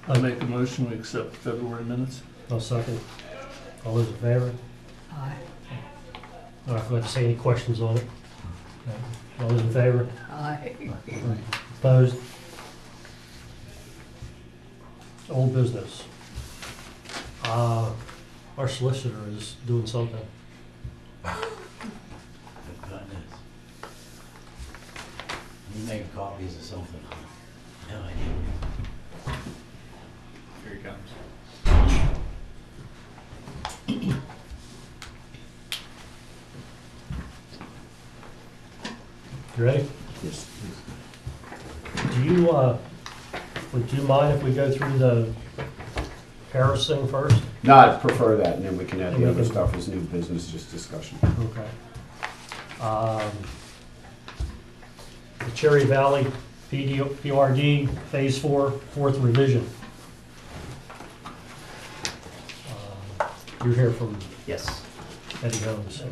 I make a motion we accept February minutes. I'll second. All those in favor? Aye. All right, let's see any questions on it. All those in favor? Aye. Opposed? Old business. Our solicitor is doing something. Good goodness. You making copies of something? No idea. Here he comes. You ready? Yes. Would you mind if we go through the Harris thing first? No, I'd prefer that, and then we can add And the we other can- stuff as new business, just discussion. Okay. The Cherry Valley PRD Phase 4, fourth revision. You're here from Yes. Eddie Holmes, so.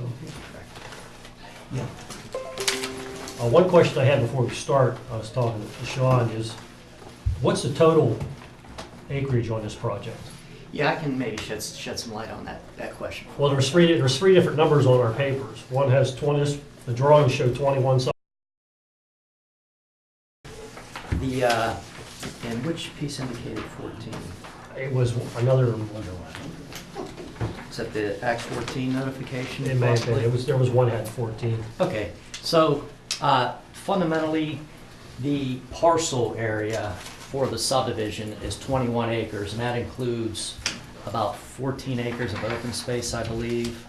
One question I had before we start, I was talking to Sean, is what's the total acreage on this project? Yeah, I can maybe shed some light on that question. Well, there's three different numbers on our papers. One has 20, the drawings show 21 some. The, and which piece indicated 14? It was another, Is that the Act 14 notification? it may have been, possibly? there was one had 14. Okay, so fundamentally, the parcel area for the subdivision is 21 acres, and that includes about 14 acres of open space, I believe.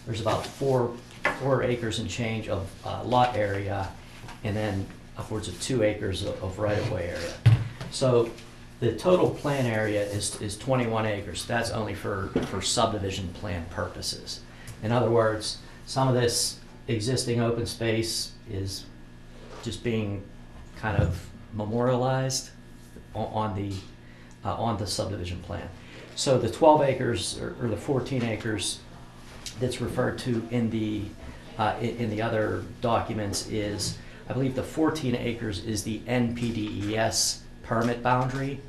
There's about 4 acres and change of lot area, and then upwards of 2 acres of right-of-way area. So the total plan area is 21 acres. That's only for subdivision plan purposes. In other words, some of this existing open space is just being kind of memorialized on the subdivision plan. So the 12 acres or the 14 acres that's referred to in the other documents is, I believe the 14 acres is the NPDES permit boundary,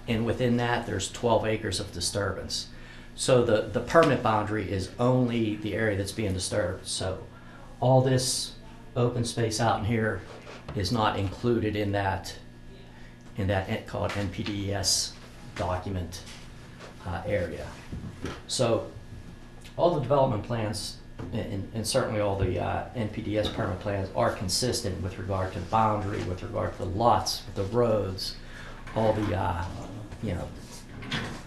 and within that there's 12 acres of disturbance. So the permit boundary is only the area that's being disturbed. So all this open space out in here is not included in that called NPDES document area. So all the development plans and certainly all the NPDES permit plans are consistent with regard to the boundary, with regard to the lots, the roads, all the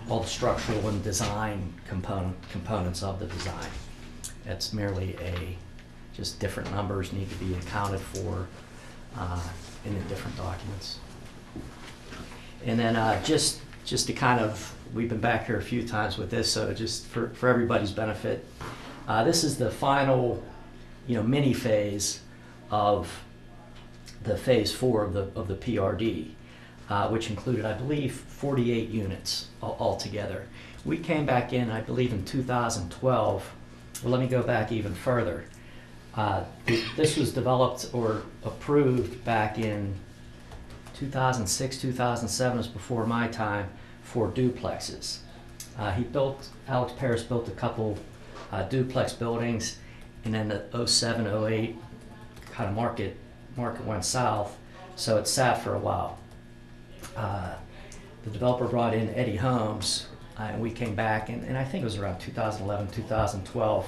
all the structural and design components of the design. It's merely just different numbers need to be accounted for in the different documents. And then just to kind of, we've been back here a few times with this, so just for everybody's benefit, this is the final, mini phase of the phase 4 of the PRD, which included, I believe, 48 units altogether. We came back in, I believe, in 2012. Well, let me go back even further. This was developed or approved back in 2006, 2007, was before my time, for duplexes. Alex Paris built a couple duplex buildings, and then the 07, 08 kind of market went south, so it sat for a while. The developer brought in Eddie Holmes, and we came back, and I think it was around 2011, 2012,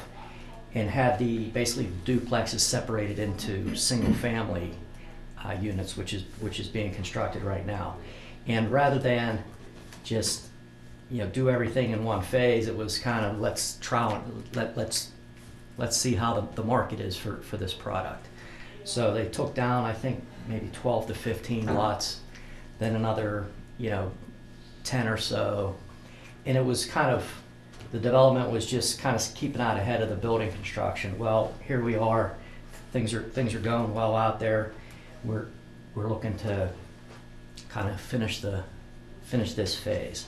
and had basically the duplexes separated into single family units, which is being constructed right now. And rather than just do everything in one phase, it was kind of let's see how the market is for this product. So they took down, I think, maybe 12 to 15 lots, then another 10 or so, and it was kind of, the development was just kind of keeping out ahead of the building construction. Well, here we are, things are going well out there. We're looking to kind of finish this phase.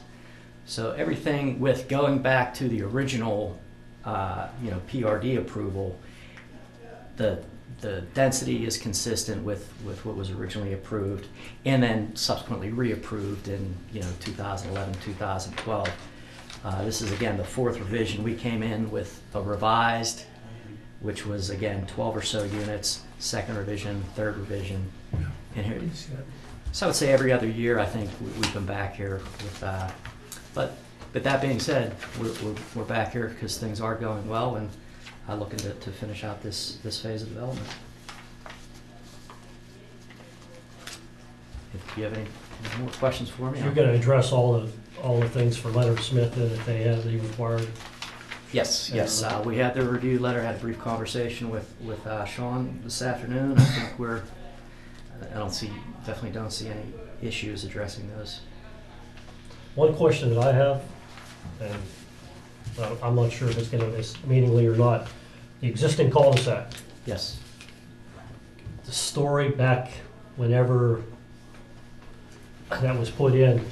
So everything with going back to the original PRD approval, the the density is consistent with what was originally approved and then subsequently reapproved in, 2011, 2012. This is again the fourth revision. We came in with a revised, which was again 12 or so units, second revision, third revision. And here, so I would say every other year, I think we've been back here with, but that being said, we're back here because things are going well and looking to finish out this phase of development. If you have any more questions for me? You're gonna address all the things for Leonard Smith that they required? Yes, we had the review letter, had a brief conversation with Sean this afternoon. I think definitely don't see any issues addressing those. One question that I have, and I'm not sure if it's gonna be meaningly or not, the existing cul-de-sac, Yes. the story back whenever that was put in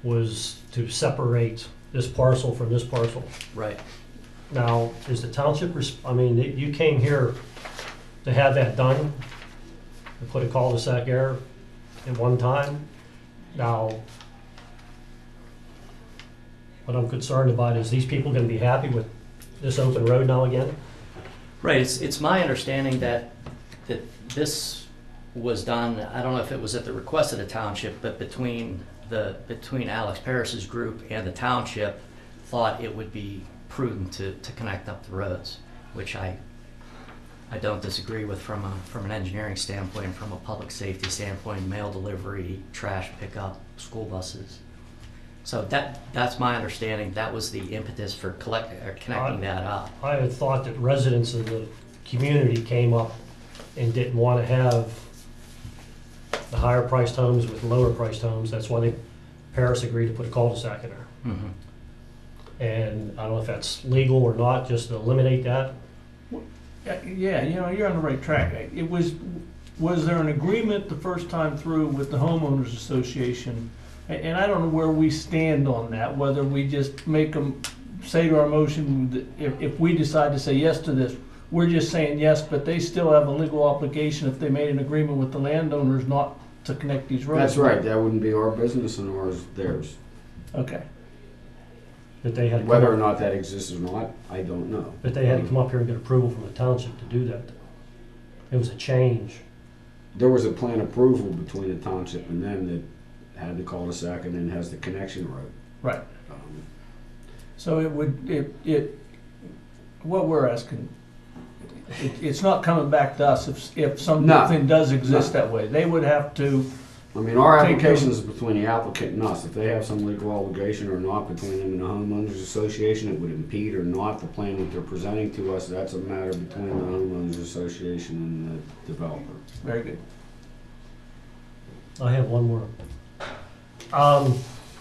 was to separate this parcel from this parcel. Right. Now, is the township, you came here to have that done, to put a cul-de-sac there at one time. Now, what I'm concerned about is these people gonna be happy with this open road now again? Right, it's my understanding that this was done, I don't know if it was at the request of the township, but between Alex Paris's group and the township, thought it would be prudent to connect up the roads, which I don't disagree with from an engineering standpoint, from a public safety standpoint, mail delivery, trash pickup, school buses. So that's my understanding. That was the impetus for connecting that up. I had thought that residents of the community came up and didn't want to have the higher priced homes with lower priced homes. That's why Paris agreed to put a cul-de-sac in there. Mhm. And I don't know if that's legal or not, just to eliminate that. Yeah, you're on the right track. Was there an agreement the first time through with the homeowners association? And I don't know where we stand on that, whether we just make them say to our motion, that if we decide to say yes to this, we're just saying yes, but they still have a legal obligation if they made an agreement with the landowners not to connect these roads. That's right, that wouldn't be our business and ours theirs. Okay. That they had to Whether or come up, not that exists or not, I don't know. that they had to come up here and get approval from the township to do that. It was a change. There was a plan approval between the township and them that had the cul-de-sac and then has the connection road. Right. Um, So what we're asking, it's not coming back to us if something does exist that way. They would have to, I mean, our Take application them- is between the applicant and us. If they have some legal obligation or not between them and the homeowners association, it would impede or not the plan that they're presenting to us. That's a matter between the homeowners association and the developer. very good. I have one more.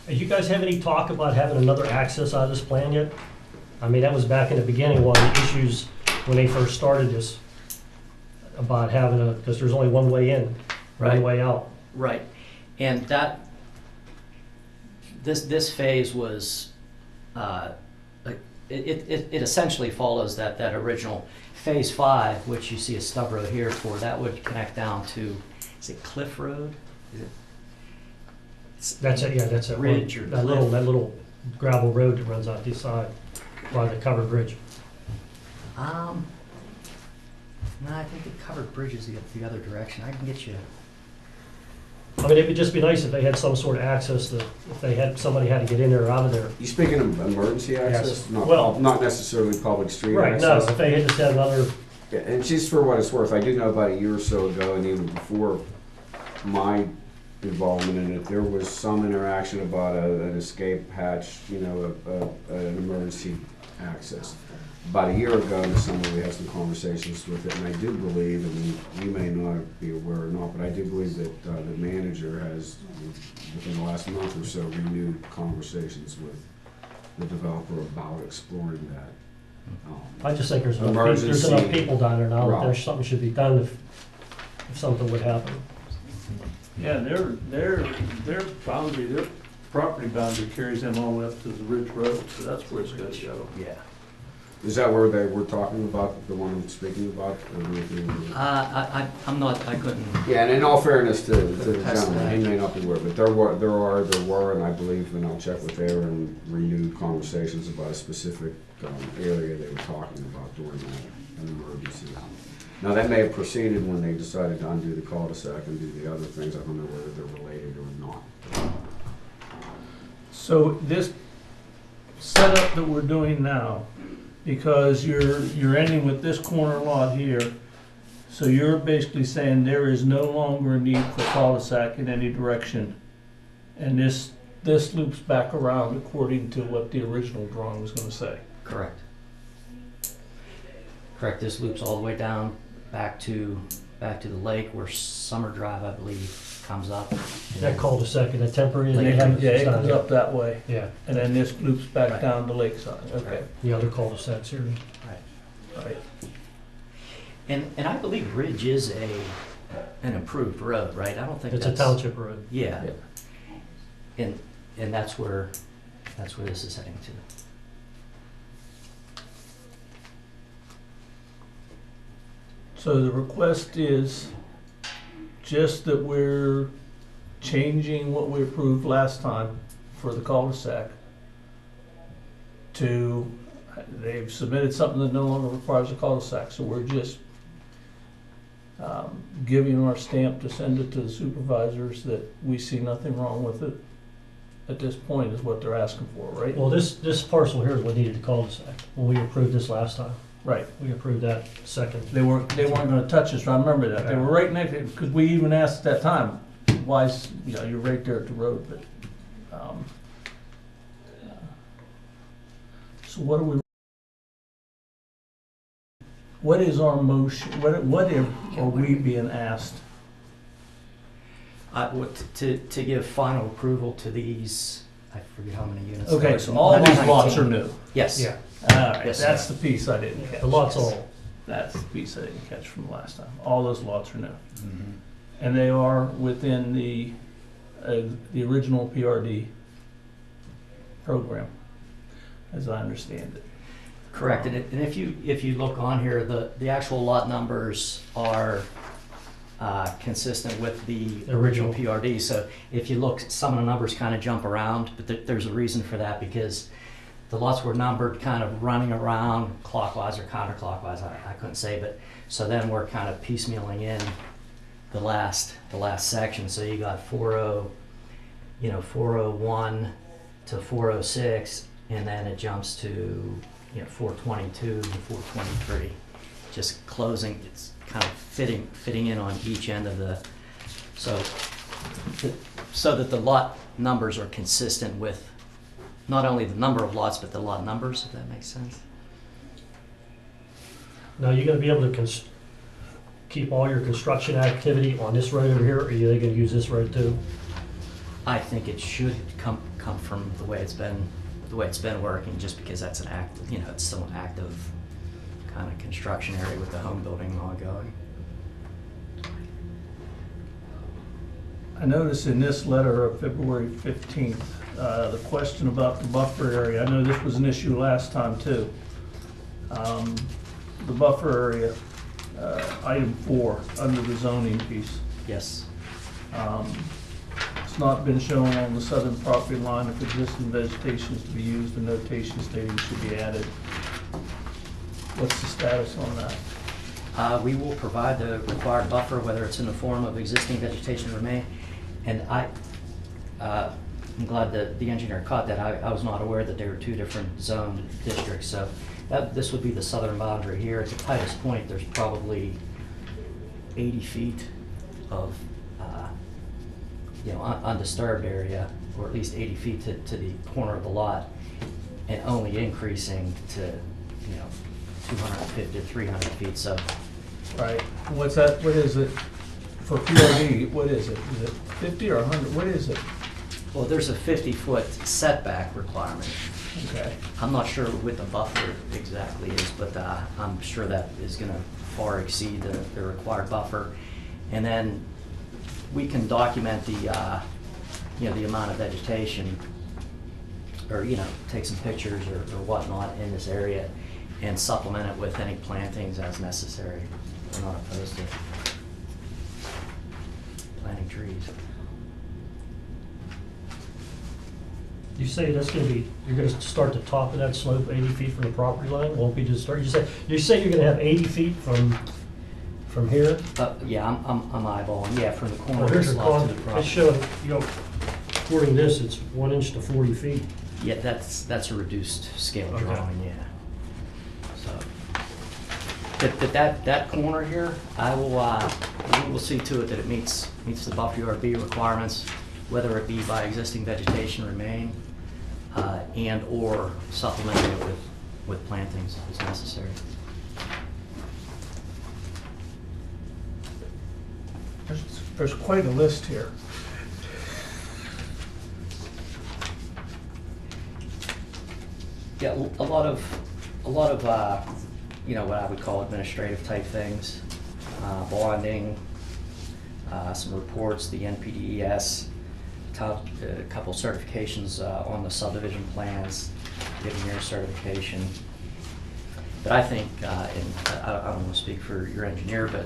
You guys have any talk about having another access out of this plan yet? I mean, that was back in the beginning, one of the issues when they first started this, about having because there's only one way in, Right. one way out. Right, and this phase was, it essentially follows that original phase 5, which you see a stub road here for. That would connect down to, is it Cliff Road? Is it? That's it, yeah, that's it. Ridge or That cliff. little gravel road that runs out the side by the covered bridge. No, I think the covered bridge is the other direction. I can get you. I mean, it would just be nice if they had some sort of access to, somebody had to get in there or out of there. You speaking of emergency access? Yes. Not, Well- not necessarily public street Right, no, access. if they had just had another, Yeah, and just for what it's worth, I do know about a year or so ago, and even before my involvement in it, there was some interaction about an escape hatch, an emergency access. About a year ago in the summer, we had some conversations with it, and I do believe, and you may not be aware or not, but I do believe that the manager has, within the last month or so, renewed conversations with the developer about exploring that. I just think there's enough Emergency people down there now that route. there's something should be done if something would happen. Yeah, their boundary, their property boundary carries them all the way up to the Ridge Road, so that's where it's gonna go. Yeah. Is that where they were talking about, the one I'm speaking about? Or were- I'm not, I couldn't, Yeah, and in all fairness to the That's gentleman, he that. may not be aware, but there were, and I believe, and I'll check with Aaron, renewed conversations about a specific area they were talking about during an emergency. Now, that may have proceeded when they decided to undo the cul-de-sac and do the other things. I don't know whether they're related or not. So this setup that we're doing now, because you're ending with this corner lot here, so you're basically saying there is no longer a need for cul-de-sac in any direction. And this loops back around according to what the original drawing was gonna say. correct. Correct, this loops all the way down back to the lake where Summer Drive, I believe, comes up. That cul-de-sac, that temporary, And they it have comes, yeah, it comes it. up that way, Yeah, and then this loops back Right. down the lakeside, okay, the other cul-de-sacs here. right. And I believe Ridge is an improved road, right? I don't think It's that's. a township road. Yeah. And that's where this is heading to. So the request is just that we're changing what we approved last time for the cul-de-sac to, they've submitted something that no longer requires a cul-de-sac, so we're just giving our stamp to send it to the supervisors that we see nothing wrong with it at this point is what they're asking for, right? Well, this parcel here is what needed the cul-de-sac, when we approved this last time. Right. We approved that second. They weren't gonna touch this, I remember that. They were right next, because we even asked at that time, why, you're right there at the road, but, so what is our motion, what are we being asked? To give final approval to these, I forget how many units. Okay, so all these lots are new. Yes. Yeah, Alright, Yes, that's sir. the piece I didn't catch. the lots all, That's the piece I didn't catch from last time. All those lots are new. Mhm. And they are within the original PRD program, as I understand it. Correct, and if you look on here, the actual lot numbers are consistent with the original PRD. So if you look, some of the numbers kind of jump around, but there's a reason for that, because the lots were numbered kind of running around clockwise or counterclockwise, I couldn't say, but so then we're kind of piecemealing in the last section. So you got 401 to 406, and then it jumps to 422 and 423. Just closing, it's kind of fitting in on each end of the, so that the lot numbers are consistent with not only the number of lots, but the lot numbers, if that makes sense. now you're gonna be able to keep all your construction activity on this road over here, or are you gonna use this road too? I think it should come from the way it's been working, just because that's an it's still an active kind of construction area with the home building ongoing. I noticed in this letter of February 15th, the question about the buffer area. I know this was an issue last time too. The buffer area, item 4, under the zoning piece. Yes. It's not been shown on the southern property line if existing vegetation is to be used, a notation stating should be added. What's the status on that? We will provide the required buffer, whether it's in the form of existing vegetation remain. And I'm glad that the engineer caught that. I was not aware that there were two different zoned districts. So this would be the southern boundary here. At the tightest point, there's probably 80 feet of undisturbed area, or at least 80 feet to the corner of the lot, and only increasing to 250 to 300 feet. So Right, what's that, what is it for PRD, what is it? Is it 50 or 100, what is it? well, there's a 50-foot setback requirement. Okay, I'm not sure what the buffer exactly is, but I'm sure that is going to far exceed the required buffer. And then we can document the amount of vegetation, or take some pictures or whatnot in this area, and supplement it with any plantings as necessary. We're not opposed to planting trees. You say that's gonna be, you're gonna start the top of that slope 80 feet from the property line? Won't be just start, you say you're gonna have 80 feet from here? Yeah, I'm eyeballing, yeah, from the corner Well, of here's this your lot con, to the it's property. showing, you know, according to this, it's 1 inch to 40 feet. Yeah, that's a reduced scale Okay. drawing, yeah. So, that corner here, we will see to it that it meets the buffer yard B requirements, whether it be by existing vegetation remain, and/or supplementing it with plantings as necessary. There's quite a list here. Yeah, a lot of, you know, what I would call administrative type things, bonding, some reports, the NPDES, a couple certifications on the subdivision plans, giving your certification. But I think, and I don't want to speak for your engineer, but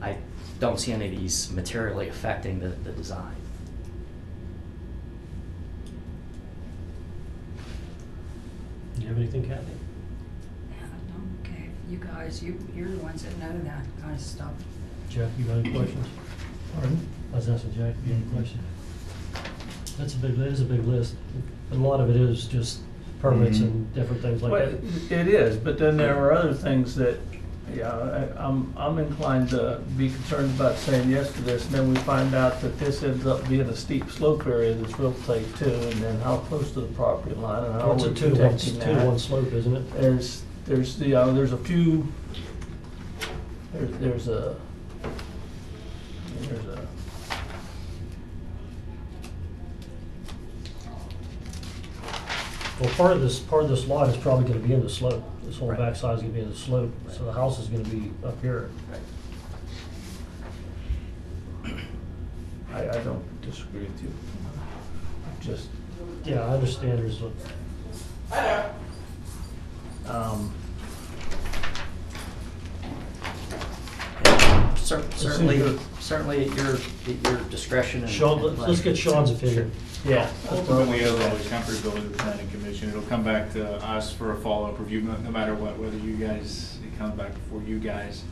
I don't see any of these materially affecting the design. Do you have anything, Kathy? Okay, you guys, you're the ones that know that kind of stuff. Jeff, you got any questions? Pardon? I was asking Jack, you have any questions? That is a big list. A lot of it is just permits and different things like Well, that. it is, but then there are other things that, yeah, I'm inclined to be concerned about saying yes to this, and then we find out that this ends up being a steep slope area that's real tight too, and then how close to the property line and how It's we're a 2-to-1 protecting that. 2-to-1 slope, isn't it? There's a few, there's a, Well, part of this lot is probably gonna be in the slope. This whole Right. backside is gonna be in the slope, so the house is gonna be up here. I don't disagree with you. Just, Yeah, I understand there's a, Certainly at your discretion and. Sean, and let's get pleasure. Sean's opinion. yeah. Ultimately, as always, comfortability of the planning commission, it'll come back to us for a follow-up review, no matter what, whether you guys, it comes back before you guys.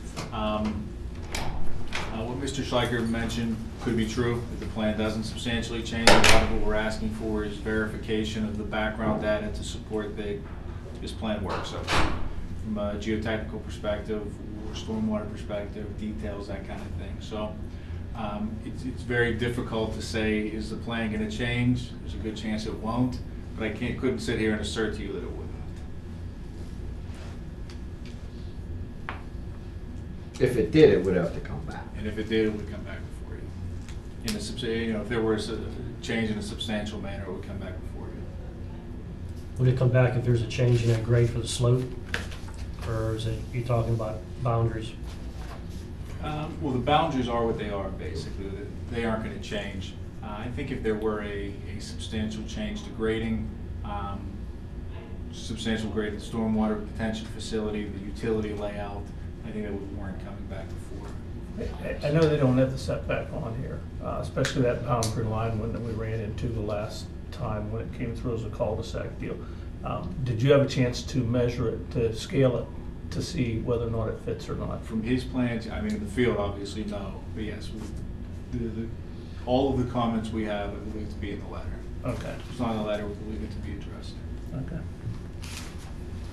What Mr. Schleicher mentioned could be true, if the plan doesn't substantially change. A lot of what we're asking for is verification of the background data to support that this plan works. So from a geotechnical perspective, or stormwater perspective, details, that kind of thing. So it's very difficult to say, is the plan gonna change? There's a good chance it won't, but I couldn't sit here and assert to you that it wouldn't. If it did, it would have to come back. And if it did, it would come back before you. If there was a change in a substantial manner, it would come back before you. Would it come back if there's a change in that grade for the slope? Or is it, you talking about boundaries? Well, the boundaries are what they are, basically. They aren't going to change. I think if there were a substantial change to grading, substantial grade of the stormwater retention facility, the utility layout, I think that would warrant coming back before. I know they don't have the setback on here, especially that boundary line one that we ran into the last time when it came through as a cul-de-sac deal. Did you have a chance to measure it, to scale it, to see whether or not it fits or not? From his plans, I mean, in the field, obviously, no. But yes, all of the comments we have, I believe to be in the letter. Okay, If it's not in the letter, we believe it to be addressed. okay.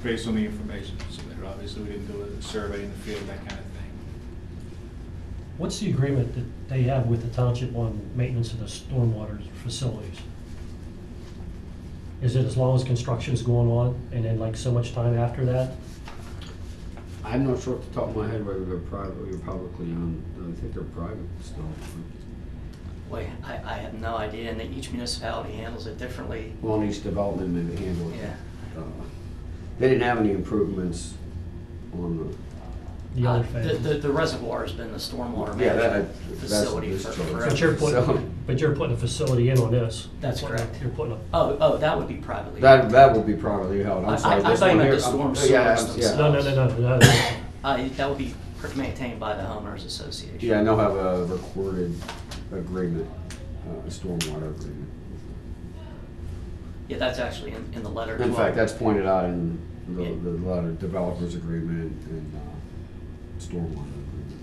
Based on the information submitted, obviously, we didn't do a survey in the field, that kind of thing. What's the agreement that they have with the township on maintenance of the stormwater facilities? Is it as long as construction's going on and then like so much time after that? I'm not sure off the top of my head whether they're privately or publicly owned. I think they're private still. Boy, I have no idea, and each municipality handles it differently. Long East Development maybe handle it. Yeah. They didn't have any improvements on the other The, phase. the reservoir has been the stormwater Yeah, management that's facility this for choice. forever. But you're putting a facility in on this. That's You're putting- correct. You're putting a, Oh, that would be privately. That would be privately held. I I'm sorry. this thought you one meant here- the storm yeah, sewers yeah. no. That would be maintained by the homeowners association. Yeah, and they'll have a recorded agreement, a stormwater agreement. Yeah, that's actually in the letter. as In well. fact, that's pointed out in the, Yeah. the letter, developers agreement and, stormwater agreement.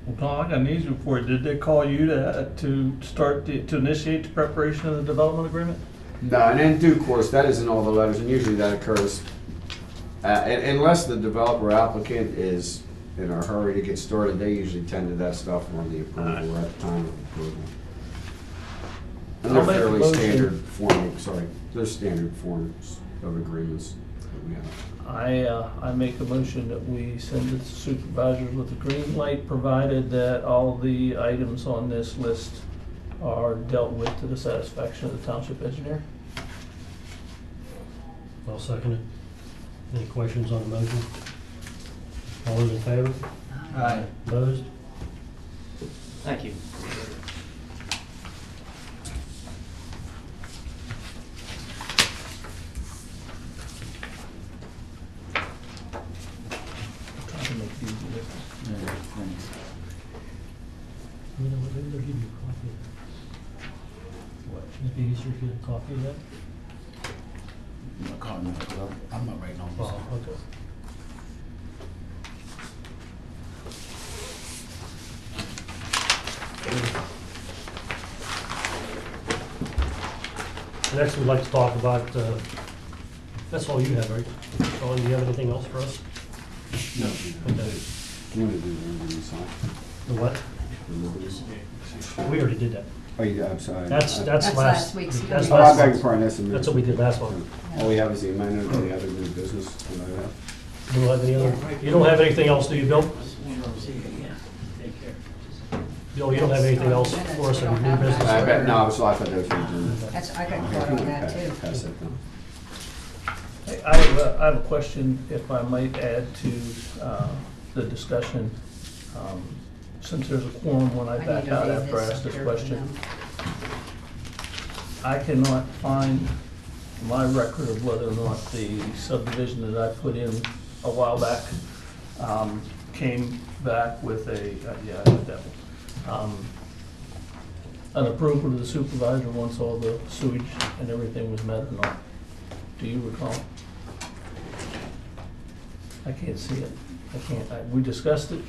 Well, Tom, I got an easy one for you. Did they call you to start, to initiate the preparation of the development agreement? No, and in due course, that is in all the letters, and usually that occurs, unless the developer applicant is in a hurry to get started, they usually tend to that stuff on the approval at the time of approval. And they're I'll make a fairly motion. standard form, sorry, they're standard forms of agreements that we have. I make a motion that we send it to supervisors with a green light, provided that all the items on this list are dealt with to the satisfaction of the township engineer. I'll second it. Any questions on the motion? All those in favor? Aye. Opposed? Thank you. Trying to make these easier. You know what, maybe they'll give you a copy of that. What? It'd be easier to get a copy of that? I'm not writing on this. Oh, okay. Next, we'd like to talk about, that's all you have, right? Sean, do you have anything else for us? No. Okay. You want to do the Liberty sign? The what? The Liberty? We already did that. Oh, you, I'm sorry. That's That's last week's. That's Oh, I last beg your month. pardon, that's a minute. That's what we did last month. All we have is the amendment to the other new business that I have. You don't have any other, you don't have anything else, do you, Bill? Bill, you don't have anything else for us in new business? I bet, no, so I thought that was the agenda. That's, I got caught on that too. Pass that down. Hey, I have a question, if I might add to the discussion. Since there's a quorum when I need back to out read after I ask this here question. for them. I cannot find my record of whether or not the subdivision that I put in a while back came back with a, yeah, I did that one. An approval to the supervisor once all the sewage and everything was met or not. Do you recall? I can't see it. We discussed it.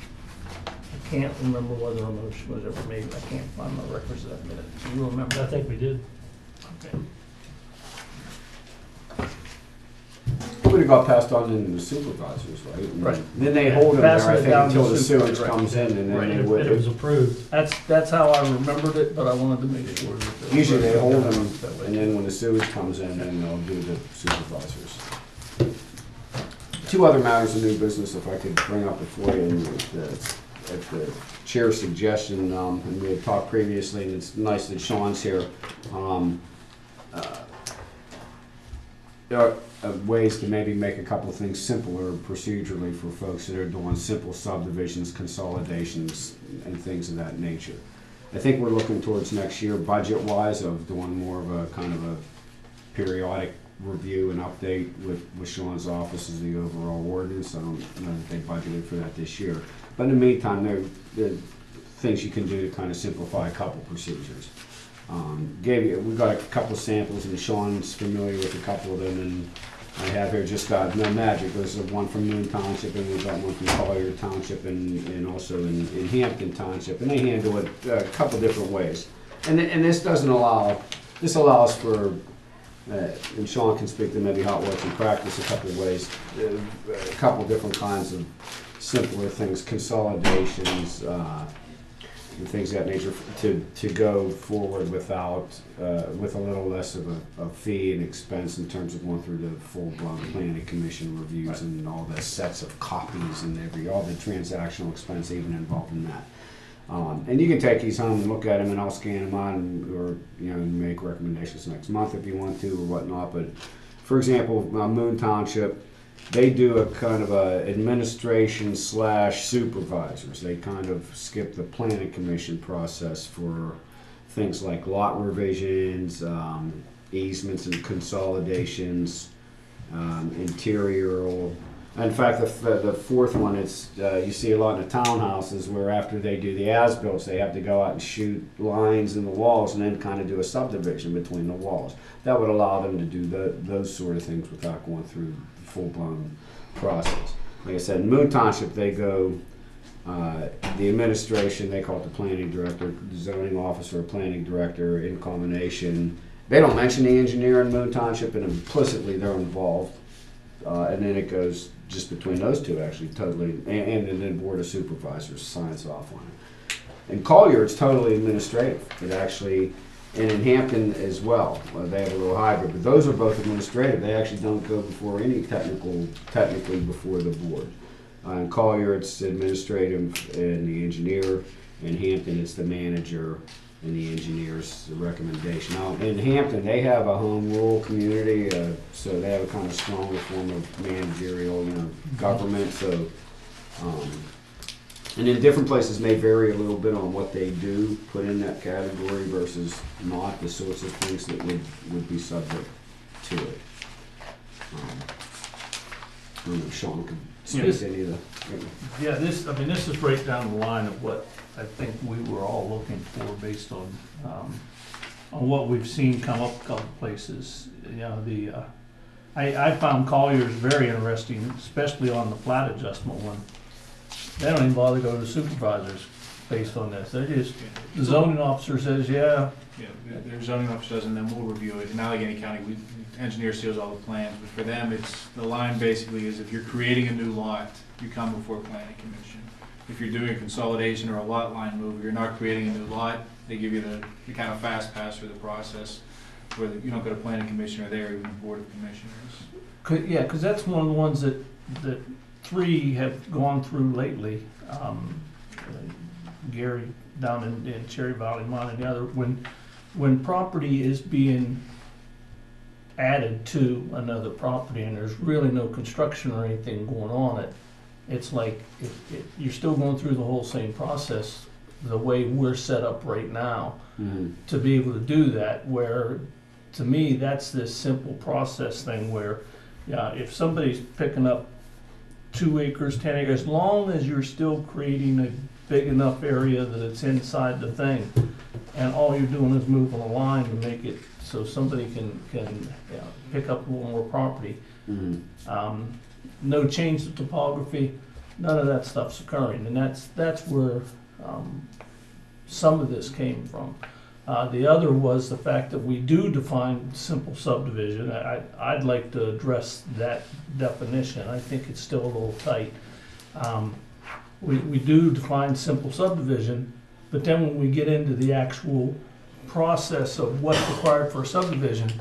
I can't remember whether a motion was ever made. I can't find my records of that minute. Do you remember? I think we did. Okay. It would have got passed on into the supervisors, right? And Right. Then they hold them there, Passing I it think, down to until the supervisor, sewage right. comes in, and Right. then they And it was would. approved. That's how I remembered it, but I wanted to make sure. that Usually they hold them, that way. and then when the sewage comes in, then they'll do the supervisors. Two other matters of new business, if I could bring up before you, and at the chair's suggestion, and we had talked previously, and it's nice that Sean's here. There are ways to maybe make a couple of things simpler procedurally for folks that are doing simple subdivisions, consolidations, and things of that nature. I think we're looking towards next year, budget-wise, of doing more of a kind of a periodic review and update with Sean's office as the overall ordinance. I don't know that they budgeted for that this year. But in the meantime, there are things you can do to kind of simplify a couple procedures. We've got a couple of samples, and Sean's familiar with a couple of them, and I have here just got no magic. There's one from Moon Township, and we've got one from Collier Township, and also in Hampton Township, and they handle it a couple different ways. And this doesn't allow, this allows for, and Sean can speak to maybe how it works in practice a couple of ways, a couple different kinds of simpler things, consolidations, and things of that nature, to go forward without, with a little less of a fee and expense in terms of going through the full-blown planning commission reviews and all the sets of copies and all the transactional expense even involved in that. And you can take these home and look at them, and I'll scan them on, or make recommendations next month if you want to or whatnot. But for example, Moon Township, they do a kind of a administration / supervisors. They kind of skip the planning commission process for things like lot revisions, easements and consolidations, interior. In fact, the fourth one is, you see a lot in the townhouses where after they do the as-bills, they have to go out and shoot lines in the walls and then kind of do a subdivision between the walls. That would allow them to do those sort of things without going through the full-blown process. Like I said, in Moon Township, they go, the administration, they call it the planning director, the zoning officer, or planning director in combination. They don't mention the engineer in Moon Township, and implicitly they're involved. And then it goes just between those two, actually, totally, and then Board of Supervisors signs off on it. In Collier, it's totally administrative. It actually, and in Hampton as well, they have a little hybrid, but those are both administrative. They actually don't go before any technically before the board. In Collier, it's administrative and the engineer. In Hampton, it's the manager and the engineer's recommendation. Now, in Hampton, they have a home rule community, so they have a kind of stronger form of managerial, government. So, and in different places may vary a little bit on what they do put in that category versus not, the sorts of things that would be subject to it. I don't know if Sean could speak to any of the. Yeah, this is right down the line of what I think we were all looking for based on what we've seen come up a couple places. I found Collier's very interesting, especially on the plat adjustment one. They don't even bother to go to supervisors based on this. They're just, the zoning officer says, yeah. Yeah, their zoning officer does, and then we'll review it. In Allegheny County, engineer seals all the plans, but for them, it's, the line basically is if you're creating a new lot, you come before planning commission. If you're doing a consolidation or a lot line move, you're not creating a new lot, they give you the kind of fast pass through the process, where you don't go to planning commission or there, even the board of commissioners. Yeah, because that's one of the ones that three have gone through lately. Gary down in Cherry Valley, mine and the other, when property is being added to another property and there's really no construction or anything going on it, it's like you're still going through the whole same process the way we're set up right now to be able to do that, where to me that's this simple process thing where if somebody's picking up 2 acres, 10 acres, as long as you're still creating a big enough area that it's inside the thing, and all you're doing is moving a line to make it so somebody can pick up a little more property. No change to topography, none of that stuff's occurring, and that's where some of this came from. The other was the fact that we do define simple subdivision. I'd like to address that definition. I think it's still a little tight. We do define simple subdivision, but then when we get into the actual process of what's required for a subdivision,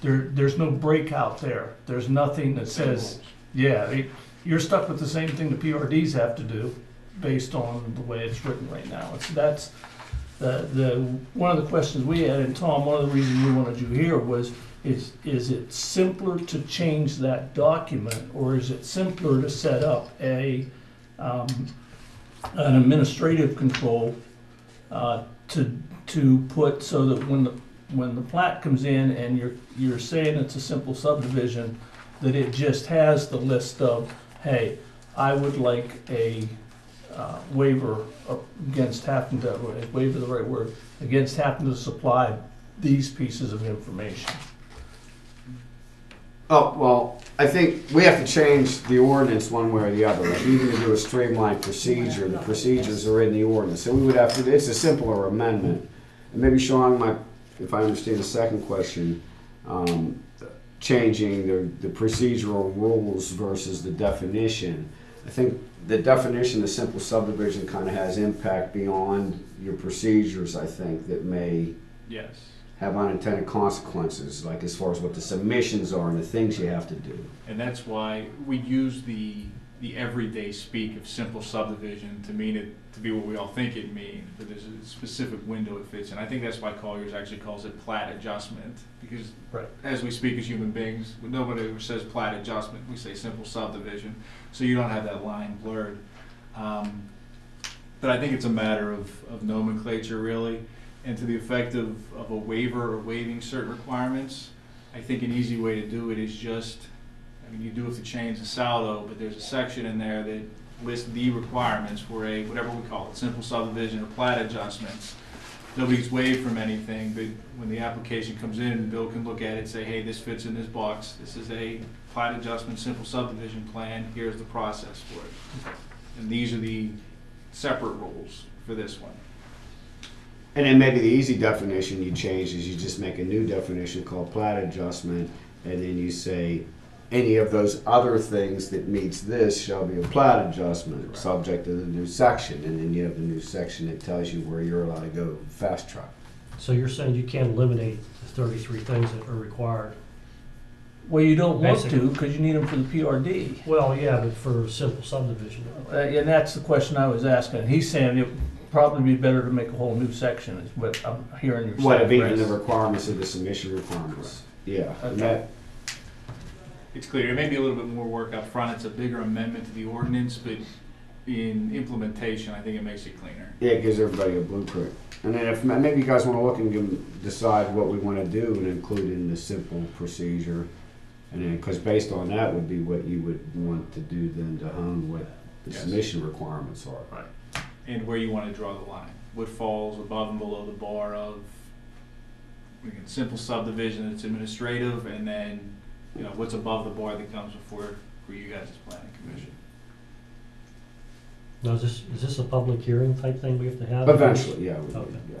there's no breakout there. There's nothing that says, you're stuck with the same thing the PRDs have to do based on the way it's written right now. That's one of the questions we had, and Tom, one of the reasons we wanted you here was, is it simpler to change that document, or is it simpler to set up an administrative control to put so that when the plat comes in and you're saying it's a simple subdivision, that it just has the list of, hey, I would like a waiver against having to, is waiver the right word, against having to supply these pieces of information. Oh, well, I think we have to change the ordinance one way or the other. Like, even to do a streamlined procedure, the procedures are in the ordinance. So we would have to, it's a simpler amendment. And maybe Sean might, if I understand the second question, changing the procedural rules versus the definition. I think the definition of simple subdivision kind of has impact beyond your procedures, I think, that may have unintended consequences, like as far as what the submissions are and the things you have to do. And that's why we use the everyday speak of simple subdivision to mean it, to be what we all think it means, but there's a specific window it fits in. I think that's why Colliers actually calls it plat adjustment, because Right. as we speak as human beings, nobody ever says plat adjustment, we say simple subdivision, so you don't have that line blurred. But I think it's a matter of nomenclature, really, and to the effect of a waiver or waiving certain requirements. I think an easy way to do it is just, I mean, you do have to change the saldo, but there's a section in there that lists the requirements for a, whatever we call it, simple subdivision or plat adjustments. Nobody's waived from anything, but when the application comes in, Bill can look at it and say, hey, this fits in this box. This is a plat adjustment, simple subdivision plan. Here's the process for it. And these are the separate rules for this one. And then maybe the easy definition you change is you just make a new definition called plat adjustment, and then you say, any of those other things that meets this shall be a plat adjustment, Correct. subject to the new section, and then you have the new section that tells you where you're allowed to go fast track. So you're saying you can't eliminate the 33 things that are required? Well, you don't want Basically. to, because you need them for the PRD. Well, yeah, but for simple subdivision. And that's the question I was asking. He's saying it would probably be better to make a whole new section, is what I'm hearing you say. What, of even Chris. the requirements of the submission requirements? Yeah, and Okay. that, It's clear, it may be a little bit more work up front, it's a bigger amendment to the ordinance, but in implementation, I think it makes it cleaner. yeah, it gives everybody a blueprint. And then if, maybe you guys wanna look and decide what we wanna do and include in the simple procedure. And then, cause based on that would be what you would want to do then to hone what the Yes. submission requirements are. And where you want to draw the line, what falls above and below the bar of, again, simple subdivision that's administrative, and then, you know, what's above the bar that comes before for you guys as planning commission. Now, is this a public hearing type thing we have to have? Eventually, yeah, we would, Okay. yeah.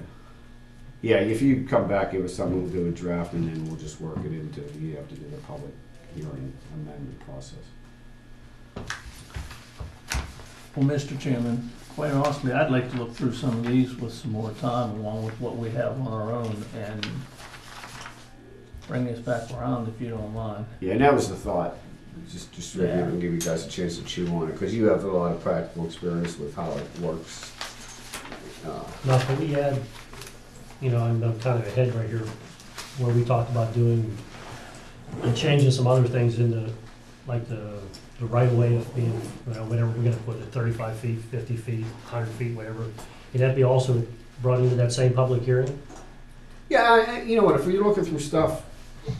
Yeah, if you come back, give us something, we'll do a draft, and then we'll just work it into, you have to do the public hearing amendment process. Well, Mr. Chairman, quite honestly, I'd like to look through some of these with some more time, along with what we have on our own, and bring this back around if you don't mind. Yeah, and that was the thought, just review it Yeah. and give you guys a chance to chew on it, because you have a lot of practical experience with how it works. Now, can we add, you know, I'm kind of ahead right here, where we talked about doing, and changing some other things in the, like the right of way of being, you know, whatever we're gonna put it, 35 feet, 50 feet, 100 feet, whatever. Can that be also brought into that same public hearing? Yeah, you know what, if you're looking through stuff,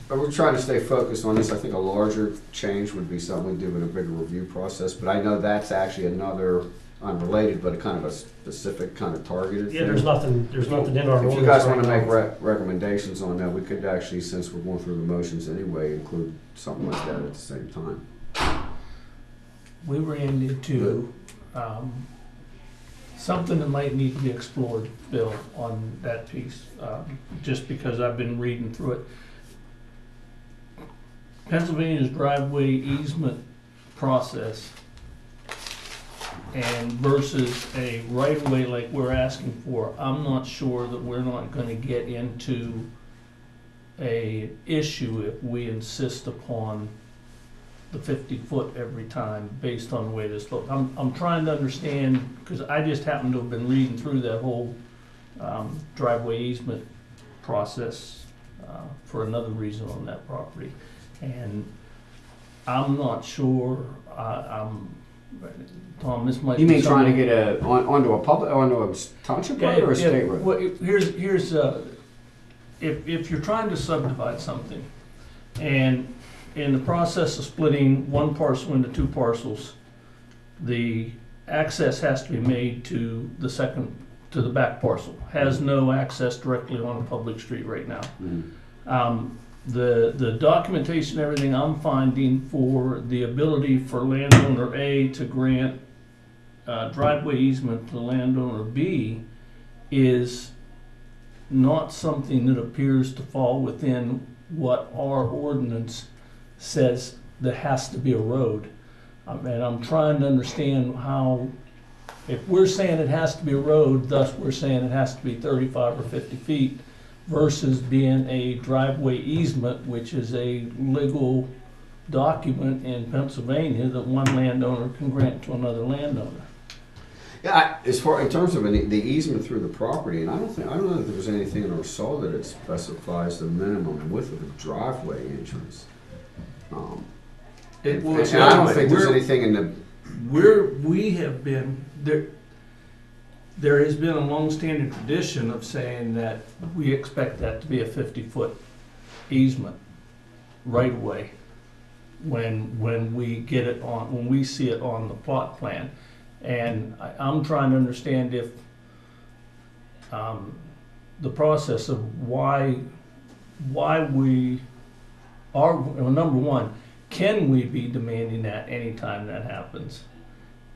we're trying to stay focused on this, I think a larger change would be something we do in a bigger review process, but I know that's actually another, unrelated, but a kind of a specific kind of targeted thing. Yeah, there's nothing in our ordinance. If you guys right wanna now. make recommendations on that, we could actually, since we're going through the motions anyway, include something like that at the same time. We ran into something that might need to be explored, Bill, on that piece, just because I've been reading through it. Pennsylvania's driveway easement process and versus a right-of-way like we're asking for, I'm not sure that we're not gonna get into a issue if we insist upon the 50-foot every time based on the way this looks. I'm trying to understand, because I just happen to have been reading through that whole driveway easement process for another reason on that property. And I'm not sure, Tom, this might be You mean trying to something- get onto a township road or a Yeah, state road? well, here's if you're trying to subdivide something, and in the process of splitting one parcel into two parcels, the access has to be made to the back parcel. Has no access directly on a public street right now. Mhm. The documentation, everything I'm finding for the ability for landowner A to grant driveway easement to landowner B is not something that appears to fall within what our ordinance says there has to be a road. And I'm trying to understand how, if we're saying it has to be a road, thus we're saying it has to be 35 or 50 feet, versus being a driveway easement, which is a legal document in Pennsylvania that one landowner can grant to another landowner. Yeah, as far, in terms of the easement through the property, and I don't know if there was anything in our soil that it specifies the minimum width of a driveway entrance. It And was. I don't think there's anything in the, We have been, there has been a long-standing tradition of saying that we expect that to be a 50-foot easement right away when we get it on, when we see it on the plot plan. And I'm trying to understand if the process of why we are, well, number one, can we be demanding that anytime that happens?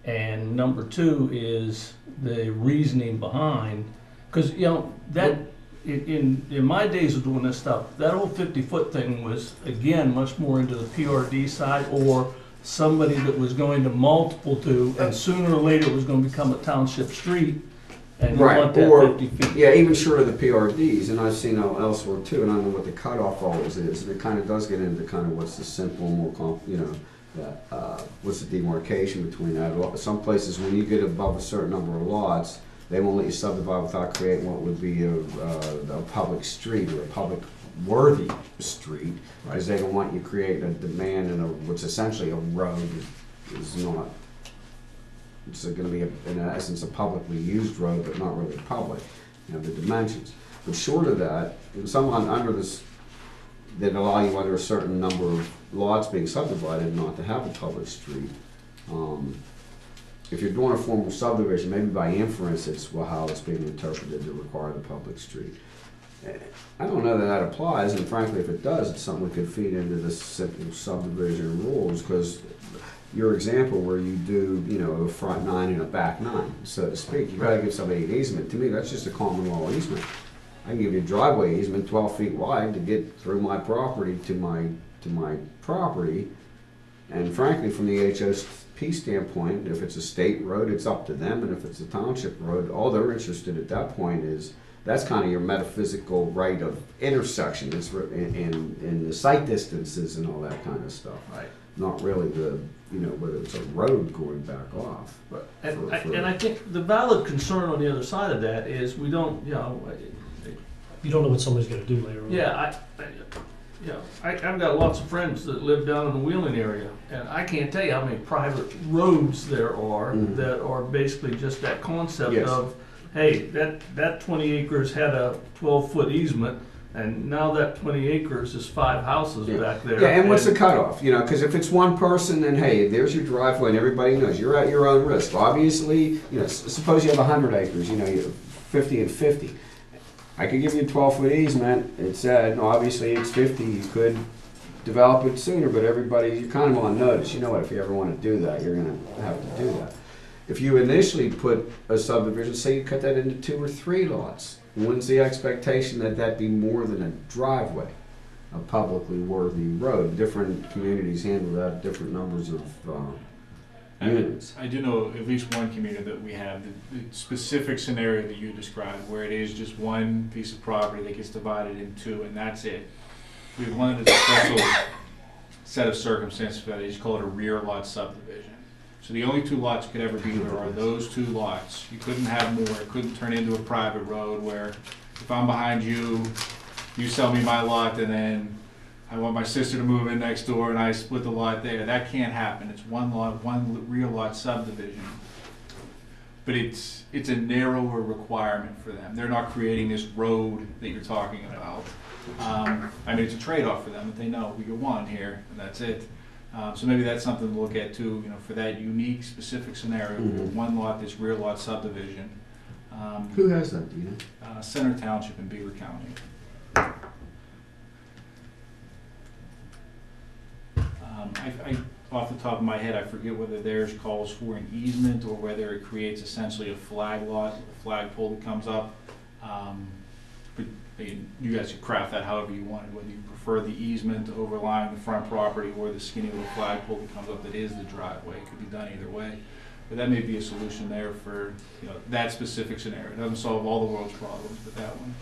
And number two is the reasoning behind, because, you know, that, in my days of doing this stuff, that whole 50-foot thing was, again, much more into the PRD side, or somebody that was going to multiple do, and sooner or later it was gonna become a township street, and you right, want that or, 50 feet. yeah, even short of the PRDs, and I've seen elsewhere too, and I don't know what the cutoff always is, and it kind of does get into kind of what's the simple, more what's the demarcation between that. Some places, when you get above a certain number of lots, they won't let you subdivide without creating what would be a public street or a public worthy street, because they don't want you creating a demand in what's essentially a road is not. It's going to be, in essence, a publicly used road, but not really public. You know, the dimensions. But short of that, someone under this that allow you under a certain number of lots being subdivided not to have a public street. If you're doing a formal subdivision, maybe by inference, it's how it's being interpreted to require the public street. I don't know that that applies, and frankly, if it does, it's something we could feed into the simple subdivision rules, because your example where you do, you know, a front 9 and a back 9, so to speak, you gotta give somebody an easement. To me, that's just a common law easement. I can give you a driveway easement 12 feet wide to get through my property to my property, and frankly, from the HOP standpoint, if it's a state road, it's up to them, and if it's a township road, all they're interested at that point is, that's kind of your metaphysical right of intersection, it's in the sight distances and all that kind of stuff. Right. Not really the, you know, whether it's a road going back off. And I think the valid concern on the other side of that is we don't, you know, You don't know what somebody's gonna do later on. yeah, I've got lots of friends that live down in the Wheeling area, and I can't tell you how many private roads there are that are basically just that concept Yes. of, hey, that 20 acres had a 12-foot easement, and now that 20 acres is 5 houses back there. Yeah, and what's the cutoff? You know, because if it's one person, then hey, there's your driveway, and everybody knows you're at your own risk. Obviously, you know, suppose you have 100 acres, you know, you have 50 and 50. I could give you a 12-foot easement. It said, obviously it's 50. You could develop it sooner, but everybody, you're kind of on notice. You know what? If you ever want to do that, you're going to have to do that. If you initially put a subdivision, say you cut that into 2 or 3 lots, when's the expectation that that be more than a driveway, a publicly worthy road? Different communities handle that, different numbers of units. I do know at least one community that we have, the specific scenario that you described, where it is just one piece of property that gets divided in 2, and that's it. We have one that's a special set of circumstances for that. They just call it a rear lot subdivision. So the only 2 lots you could ever be there are those 2 lots. You couldn't have more. It couldn't turn into a private road where if I'm behind you, you sell me my lot, and then I want my sister to move in next door and I split the lot there. That can't happen. It's one lot, one rear lot subdivision. But it's a narrower requirement for them. They're not creating this road that you're talking about. I mean, it's a trade-off for them, but they know we get one here and that's it. So maybe that's something to look at too, you know, for that unique, specific scenario, one lot, this rear lot subdivision. Who has that, do you know? Center Township in Beaver County. Off the top of my head, I forget whether theirs calls for an easement or whether it creates essentially a flag lot, a flagpole that comes up. But you guys could craft that however you wanted, whether you prefer the easement overlying the front property or the skinny little flagpole that comes up that is the driveway. It could be done either way. But that may be a solution there for, you know, that specific scenario. It doesn't solve all the world's problems, but that one.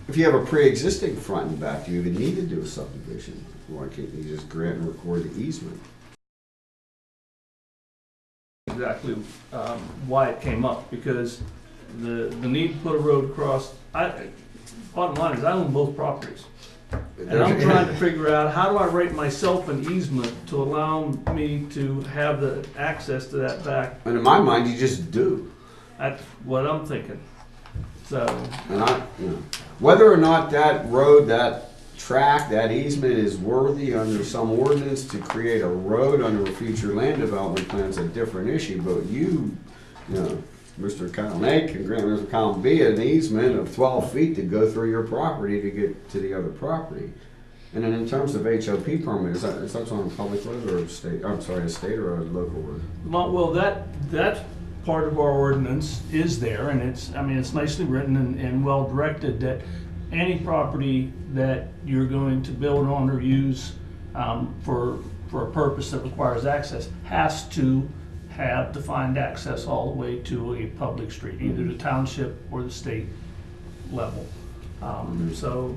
If you have a pre-existing front and back, do you even need to do a subdivision? Why can't you just grant and record the easement? Exactly why it came up, because the need to put a road across, bottom line is I own both properties. And I'm trying to figure out, how do I write myself an easement to allow me to have the access to that back? And in my mind, you just do. That's what I'm thinking. So, And whether or not that road, that track, that easement is worthy under some ordinance to create a road under a future land development plan is a different issue. But you know, Mr. Column A can grant Mr. Column B an easement of 12 feet to go through your property to get to the other property. And then in terms of HOP permit, is that on a public road or a state? I'm sorry, a state or a local road? well, that part of our ordinance is there, and it's nicely written and well directed that any property that you're going to build on or use for a purpose that requires access has to have defined access all the way to a public street, either the township or the state level. So,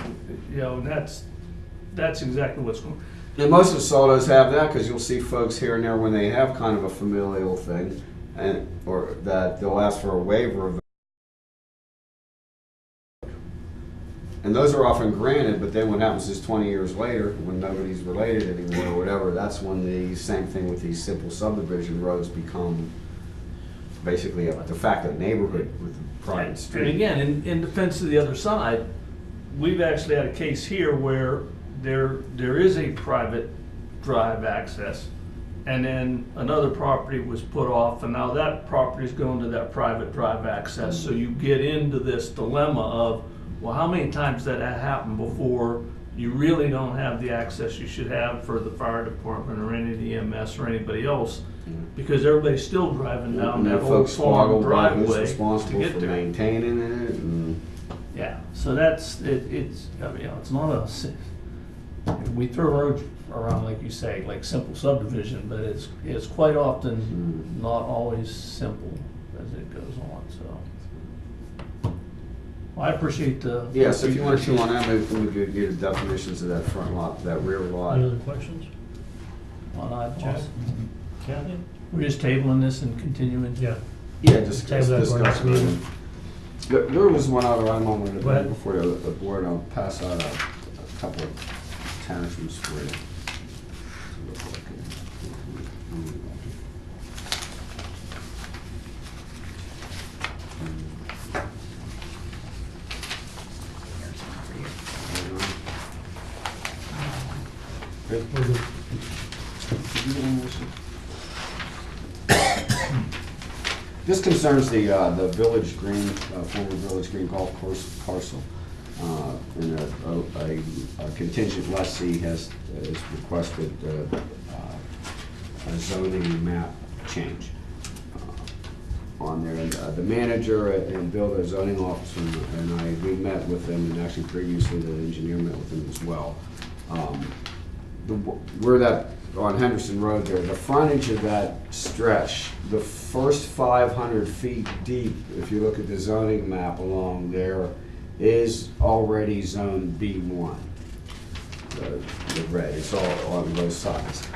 that's exactly what's going on. And most of the solos have that, because you'll see folks here and there when they have kind of a familial thing, or that they'll ask for a waiver of. And those are often granted, but then what happens is 20 years later, when nobody's related anymore or whatever, that's when the same thing with these simple subdivision roads become basically a de facto neighborhood with a private street. And again, in defense of the other side, we've actually had a case here where there is a private drive access, and then another property was put off, and now that property is going to that private drive access. So you get into this dilemma of, well, how many times did that happen before you really don't have the access you should have for the fire department or any of the EMS or anybody else, because everybody's still driving down And that then old folks squabble farm about who's driveway to responsible get for there. maintaining it. And Yeah, so that's, it's not we throw roads around, like you say, like simple subdivision, but it's quite often not always simple as it goes on, so. Well, I appreciate the. yes, if you want to chew on that, maybe we could get the definitions of that front lot, that rear lot. Any other questions? Well, I- Jack? Kathy? We're just tabling this and continuing. Yeah. Yeah, just Table that for next discuss meeting. it. There was one other item I wanted to Go ahead. bring before the board. I'll pass out a couple of tantrums for you. Good. We're good. This concerns the Village Green, former Village Green golf course parcel. And a contingent lessee has requested a zoning map change on there. And the manager and Bill, the zoning officer, and we met with them, and actually previously the engineer met with them as well. Where that, on Henderson Road there, the frontage of that stretch, the first 500 feet deep, if you look at the zoning map along there, is already zone B1. The red, it's all on both sides.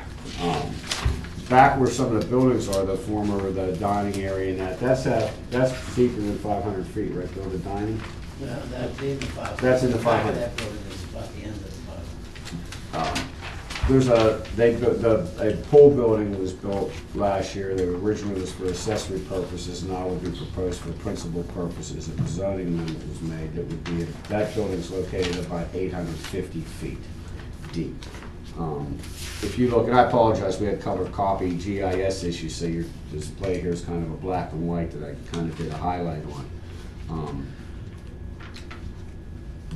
Back where some of the buildings are, the dining area and that's deeper than 500 feet, right, Bill, the dining? No, that's in the 500. That's in the 500. That building is about the end of the 500. A pool building was built last year. That originally was for accessory purposes, now would be proposed for principal purposes. If the zoning amendment was made, that building's located about 850 feet deep. If you look, and I apologize, we had color copy GIS issues, so your display here is kind of a black and white that I kind of did a highlight on.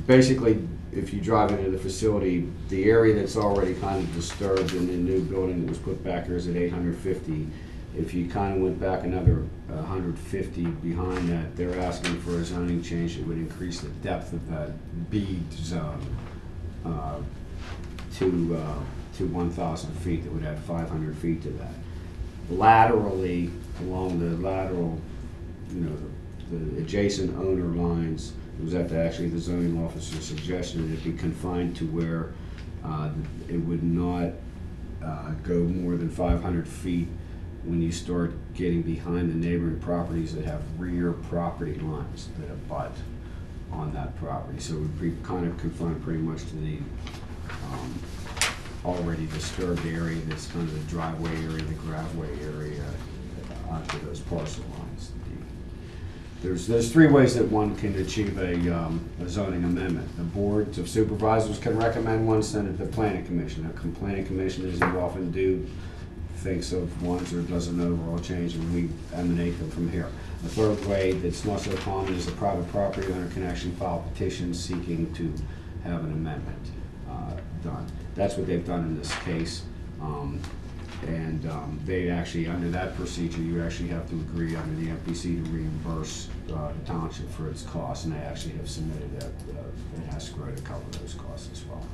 Basically, if you drive into the facility, the area that's already kind of disturbed in the new building that was put back here is at 850. If you kind of went back another 150 behind that, they're asking for a zoning change that would increase the depth of that B zone to 1,000 feet. That would add 500 feet to that. Laterally, along the lateral, the adjacent owner lines, It was actually the zoning officer's suggestion that it be confined to where it would not go more than 500 feet when you start getting behind the neighboring properties that have rear property lines that abut on that property. So it would be kind of confined pretty much to the already disturbed area, that's kind of the driveway area, the driveway area, onto those parcel lines. There's three ways that one can achieve a zoning amendment. The board of supervisors can recommend one, send it to the planning commission. The planning commission, as you often do, thinks of ones or does an overall change, and we emanate them from here. The third way that's not so common is a private property owner can actually file petitions seeking to have an amendment done. That's what they've done in this case. They actually, under that procedure, you actually have to agree under the MPC to reimburse the township for its costs, and they actually have submitted an escrow to cover those costs as well.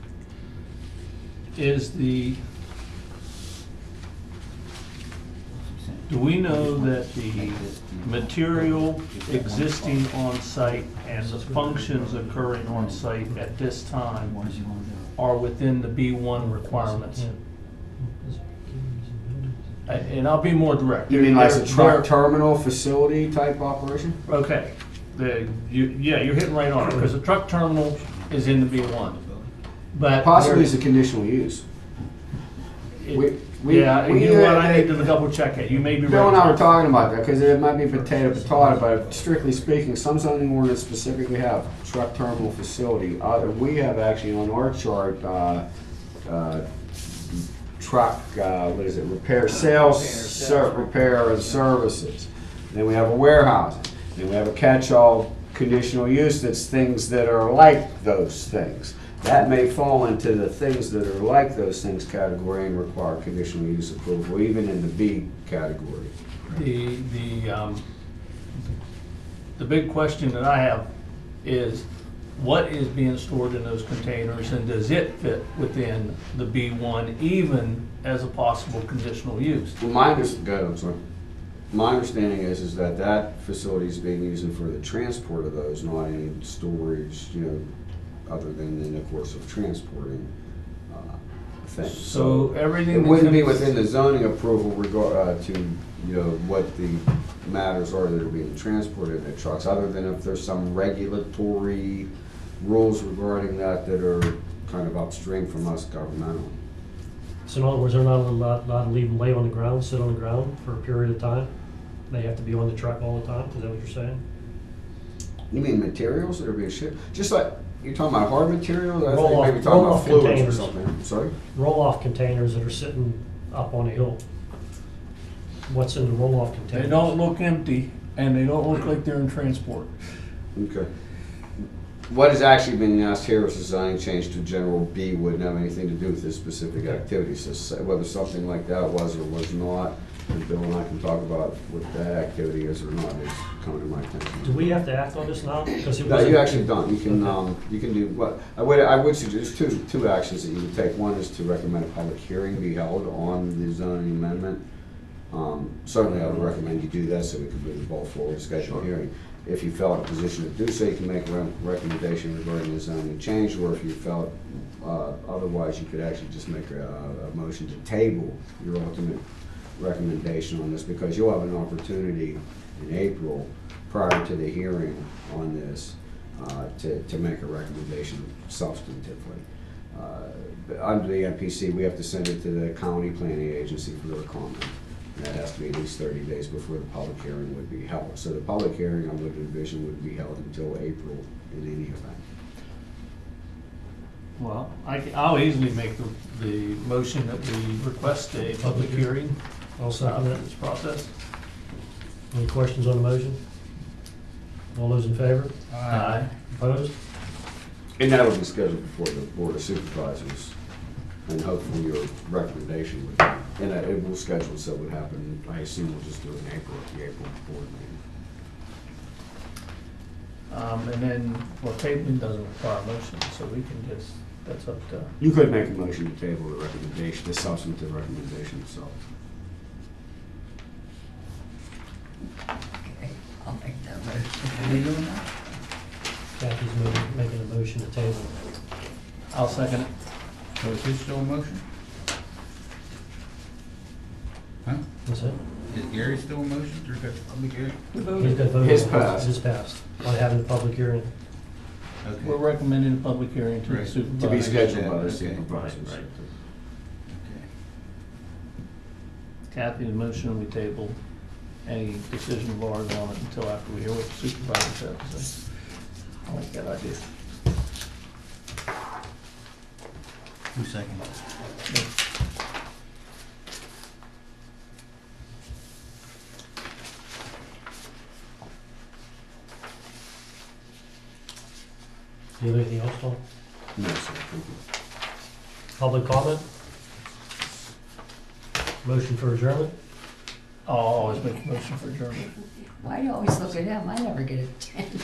Do we know that the material existing on site and the functions occurring on site at this time are within the B1 requirements? And I'll be more direct. You mean like a They're- truck terminal facility type operation? Okay, yeah, you're hitting right on it, because the truck terminal is in the B1. But Possibly as a conditional use. yeah, you know what, I need to double check it, you may be right. Bill and I were talking about that, because it might be potato, but strictly speaking, some zoning ordinance specifically have truck terminal facility. We have actually on our chart, truck, repair, repair and services. Then we have a warehousing. Then we have a catch-all conditional use that's things that are like those things. That may fall into the things that are like those things category and require conditional use approval, even in the B category. The big question that I have is, what is being stored in those containers, and does it fit within the B1 even as a possible conditional use? Well, my understanding is that that facility is being used for the transport of those, not any storage, other than in the course of transporting things. So everything. It that wouldn't be comes- within the zoning approval to what the matters are that are being transported in the trucks, other than if there's some regulatory rules regarding that are kind of upstream from us governmental. So in other words, they're not allowed to leave them lay on the ground, sit on the ground for a period of time? They have to be on the truck all the time, is that what you're saying? You mean materials that are being shipped? Just like, you're talking about hard materials? I think Roll-off- maybe talking about roll-off fluids or containers. something. Sorry? Roll-off containers that are sitting up on a hill. What's in the roll-off They containers? don't look empty, and they don't look like they're in transport. Okay. What is actually being asked here is a zoning change to general B wouldn't have anything to do with this specific activity. So whether something like that was or was not, and Bill and I can talk about what that activity is or not, is coming to my attention. Do we have to act on this now? Because it No, wasn't. you actually don't. You can do what, I would suggest two actions that you would take. One is to recommend a public hearing be held on the zoning amendment. Certainly I would recommend you do that so we can move the ball forward, schedule a hearing. If you felt in a position to do so, you can make a recommendation regarding the zoning change, or if you felt otherwise, you could actually just make a motion to table your ultimate recommendation on this, because you'll have an opportunity in April, prior to the hearing on this, to make a recommendation substantively. Under the MPC, we have to send it to the county planning agency for their comment. That has to be at least 30 days before the public hearing would be held. So the public hearing, I would envision, would be held until April in any event. Well, I'll easily make the motion that we request a public hearing I'll for second that. this process. Any questions on the motion? All those in favor? Aye. Opposed? And that'll be scheduled before the Board of Supervisors. And hopefully your recommendation would, and it will schedule so it would happen, I assume we'll just do it in April at the April board meeting. And then, well, tabling doesn't require a motion, so we can just, that's up to. You could make a motion to table the recommendation, the substantive recommendation itself. Okay, I'll make that motion. Are we doing that? Kathy? Kathy's making a motion to table. I'll second it. So is this still a motion? Huh? What's that? Is Gary still a motion or is that public hearing? He's got voted. His passed. His passed, on having the public hearing. Okay. We're recommending a public hearing to the Right. supervisor. To be scheduled by the Okay. supervisors. Right, right. Okay. Kathy, the motion we table any decision of ours on it until after we hear what the supervisor has to say. I like that idea. Who seconded? Do you have anything else, Tom? No, sir, thank you. Public comment? Motion for adjournment? I'll always make a motion for adjournment. Why do you always look at him? I never get a chance.